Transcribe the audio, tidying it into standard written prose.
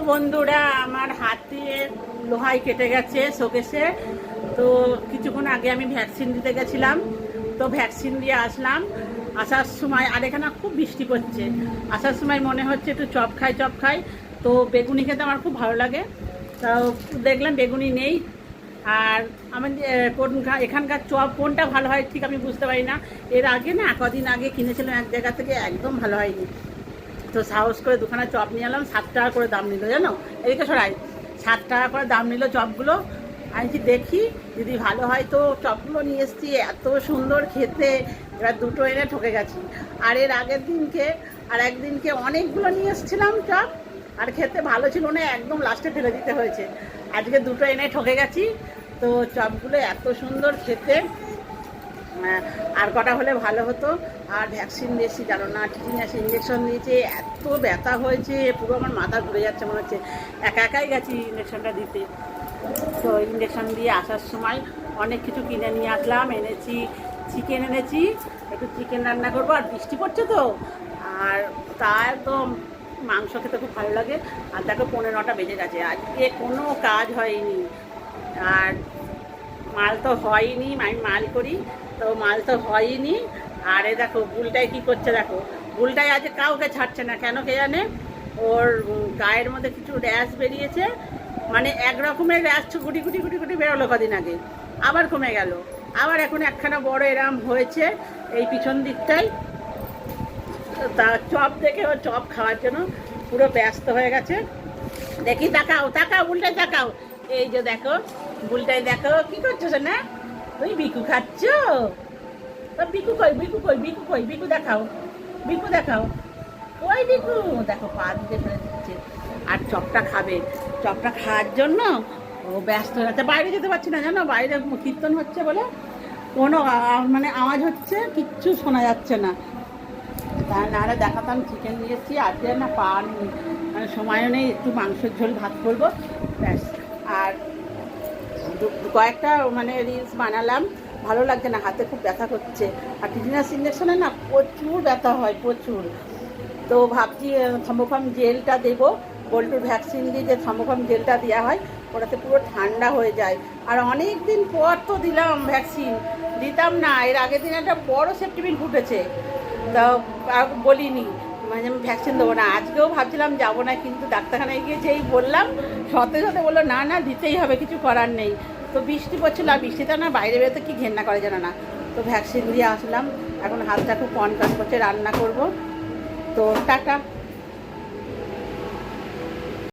বন্ধুরা, আমার হাতে লোহাই কেটে গেছে শোকেসে। তো কিছুক্ষণ আগে আমি ভ্যাকসিন দিতে গেছিলাম, তো ভ্যাকসিন দিয়ে আসলাম। আসার সময় আর এখানে খুব বৃষ্টি পড়ছে, আসার সময় মনে হচ্ছে একটু চপ খাই। তো বেগুনি খেতে আমার খুব ভালো লাগে, তাও দেখলাম বেগুনি নেই। আর আমার এখানকার চপ কোনটা ভালো হয় ঠিক আমি বুঝতে পারি না। এর আগে না কদিন আগে কিনেছিলাম এক জায়গা থেকে, একদম ভালো হয়নি। তো সাহস করে দুখানা চপ নিয়ে এলাম, 7 টাকা করে দাম নিল, জানো? এদিকে সরাই, 7 টাকা করে দাম নিল চপগুলো। আমি দেখি যদি ভালো হয় তো চপগুলো নিয়ে এসেছি, এত সুন্দর খেতে। এবার দুটো এনে ঠকে গেছি। আর এর আগের দিনকে আর একদিনকে অনেকগুলো নিয়ে এসেছিলাম চপ, আর খেতে ভালো ছিল না, একদম লাস্টে ফেলে দিতে হয়েছে। আজকে দুটো এনে ঠকে গেছি। তো চপগুলো এত সুন্দর খেতে, আর কটা হলে ভালো হতো। আর ভ্যাকসিন দিয়েছি জানো না, টিটিনাস ইঞ্জেকশন দিয়েছে, এত ব্যথা হয়েছে, পুরো আমার মাথা ঘুরে যাচ্ছে মনে হচ্ছে। একাই গেছি ইঞ্জেকশনটা দিতে। তো ইঞ্জেকশন দিয়ে আসার সময় অনেক কিছু কিনে নিয়ে আসলাম, এনেছি চিকেন, এনেছি একটু চিকেন রান্না করবো। আর বৃষ্টি পড়ছে তো, আর তা একদম মাংস খেতে খুব ভালো লাগে। আর দেখো 9:15 বেজে গেছে, আজকে কোনো কাজ হয়নি। আর মাল তো হয়নি, আমি মাল করি, তো মাল তো হয়নি। আর এ দেখো বুলটাই কি করছে, দেখো বুলটাই আজ কাউকে ছাড়ছে না, কেন কে জানে। ওর গায়ের মধ্যে কিছু র্যাশ বেরিয়েছে, মানে এক রকমের র্যাশ গুটি গুটি বেরোলো কদিন আগে, আবার কমে গেল, আবার এখন একখানা বড় এরাম হয়েছে এই পিছন দিকটাই। তা চপ দেখে ও চপ খাওয়ার জন্য পুরো ব্যস্ত হয়ে গেছে। দেখি, তাকাও বুলটাই তাকাও, এই যে দেখো বুলটাই দেখো কি করছো না, তুই বিকু খাচ্ছ? বিকু দেখাও, ওই বিকু দেখো পা দিতে ফেলে দিচ্ছে। আর চপটা খাবে, চপটা খাওয়ার জন্য ও ব্যস্ত হয়ে যাচ্ছে। বাইরে যেতে পারছি না জানো, বাইরে কীর্তন হচ্ছে বলে কোনো মানে আওয়াজ হচ্ছে, কিচ্ছু শোনা যাচ্ছে না। তা নাহলে দেখাতাম চিকেন নিয়েছি, আজকে না মানে সময়ও নেই, একটু মাংসের ঝোল ভাত করবো ব্যাস। আর কয়েকটা মানে রিলস বানালাম, ভালো লাগছে না, হাতে খুব ব্যথা করছে। আর টিটিনাস ইঞ্জেকশনে না প্রচুর ব্যথা হয়, প্রচুর। তো ভাবছি থার্মোফার্ম জেলটা দেবো, পোল্ট্রির ভ্যাকসিন দিয়ে যে থার্মোফার্ম জেলটা দেওয়া হয়, ওটাতে পুরো ঠান্ডা হয়ে যায়। আর অনেক দিন পর তো দিলাম ভ্যাকসিন, দিতাম না। এর আগের দিন একটা বড় সেপ্টিপিন ফুটেছে, তা আর বলিনি মানে আমি ভ্যাকসিন দেবো না। আজকেও ভাবছিলাম যাবো না, কিন্তু ডাক্তারখানায় গিয়ে যেই বললাম, সাথে বললো না দিতেই হবে, কিছু করার নেই। তো বৃষ্টি পড়ছিল, আর বৃষ্টিতে না বাইরে বেরোতে কি ঘেন্না করে জানো না। তো ভ্যাকসিন দিয়ে আসলাম, এখন হাতটা খুব কনকান করছে, রান্না করব। তো টাটা।